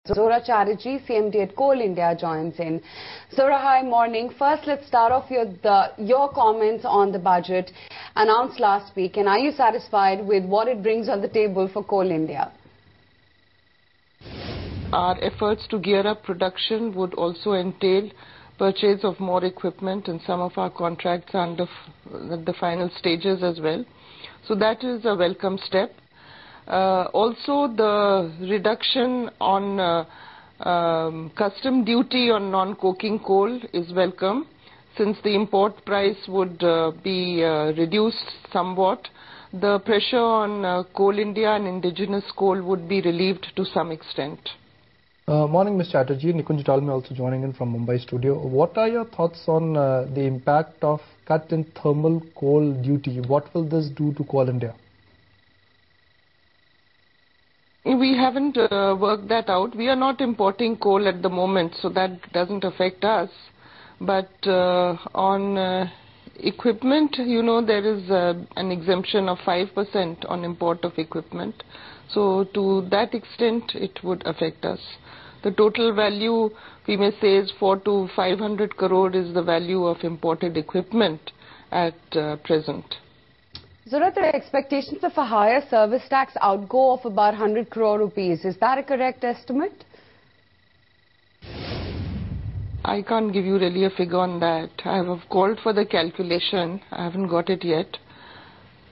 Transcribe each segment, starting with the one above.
Zora Chatterjee, CMD at Coal India, joins in. Zora, hi, morning. First, let's start off with your comments on the budget announced last week. And are you satisfied with what it brings on the table for Coal India? Our efforts to gear up production would also entail purchase of more equipment, and some of our contracts are under the final stages as well. So that is a welcome step. Also, the reduction on custom duty on non-coking coal is welcome, since the import price would be reduced somewhat. The pressure on Coal India and indigenous coal would be relieved to some extent. Morning, Ms. Chatterjee. Nikunj Dalmia also joining in from Mumbai studio. What are your thoughts on the impact of cut in thermal coal duty? What will this do to Coal India? We haven't worked that out. We are not importing coal at the moment, so that doesn't affect us. But on equipment, you know, there is an exemption of 5% on import of equipment. So to that extent, it would affect us. The total value, we may say, is 400 to 500 crore is the value of imported equipment at present. Zora, there are expectations of a higher service tax outgo of about 100 crore rupees. Is that a correct estimate? I can't give you really a figure on that. I have called for the calculation. I haven't got it yet.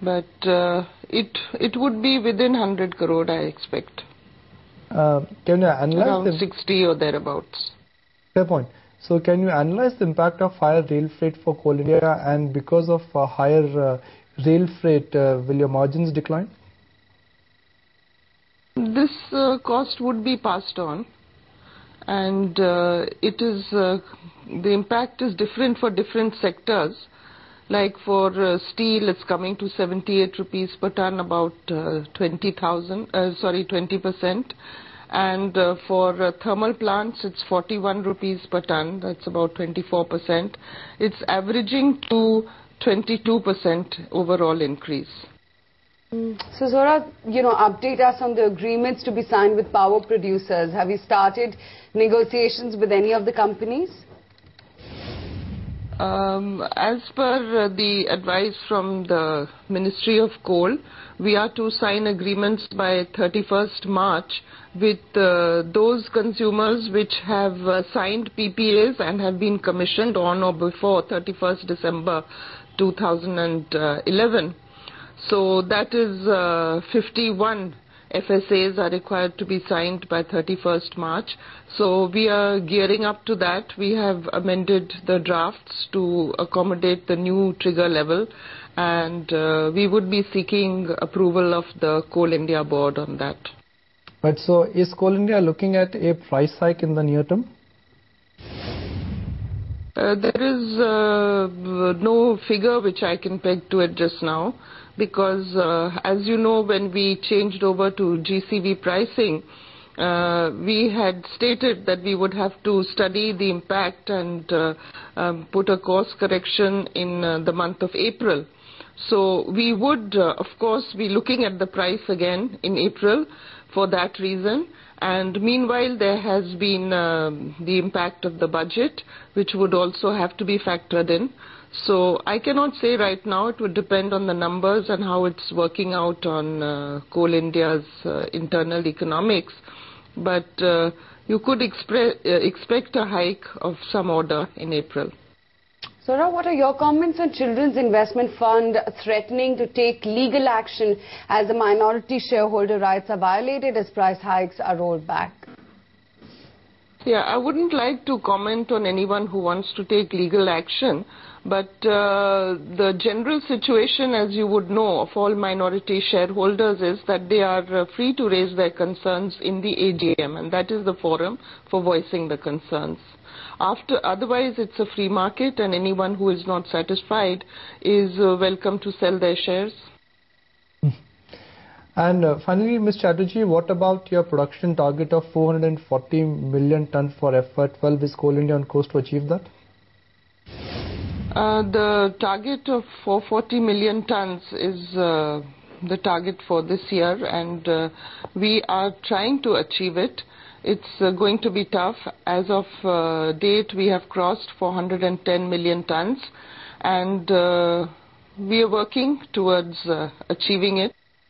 But it would be within 100 crore, I expect. Can you analyze around 60 or thereabouts. Fair point. So can you analyze the impact of higher rail freight for Coal India, and because of higher rail freight, will your margins decline? This cost would be passed on, and it is the impact is different for different sectors. Like for steel, it's coming to 78 rupees per ton, about 20%. And for thermal plants, it's 41 rupees per ton. That's about 24%. It's averaging to 22% overall increase. So Zora, update us on the agreements to be signed with power producers. Have you started negotiations with any of the companies? As per the advice from the Ministry of Coal, we are to sign agreements by 31st March with those consumers which have signed PPAs and have been commissioned on or before 31st December 2011. So that is 51 FSAs are required to be signed by 31st March. So we are gearing up to that. We have amended the drafts to accommodate the new trigger level, and we would be seeking approval of the Coal India board on that. But so is Coal India looking at a price hike in the near term? There is no figure which I can peg to it just now, because as you know, when we changed over to GCV pricing, we had stated that we would have to study the impact and put a course correction in the month of April. So we would, of course, be looking at the price again in April for that reason. And meanwhile, there has been the impact of the budget, which would also have to be factored in. So I cannot say right now. It would depend on the numbers and how it's working out on Coal India's internal economics. But you could expect a hike of some order in April. Zora, what are your comments on Children's Investment Fund threatening to take legal action as the minority shareholder rights are violated as price hikes are rolled back? Yeah, I wouldn't like to comment on anyone who wants to take legal action, but the general situation, as you would know, of all minority shareholders is that they are free to raise their concerns in the AGM, and that is the forum for voicing the concerns. Otherwise, it's a free market, and anyone who is not satisfied is welcome to sell their shares. And finally, Ms. Chatterjee, what about your production target of 440 million tons for FY12? Is Coal India on course to achieve that? The target of 440 million tons is the target for this year, and we are trying to achieve it. It's going to be tough. As of date, we have crossed 410 million tons, and we are working towards achieving it.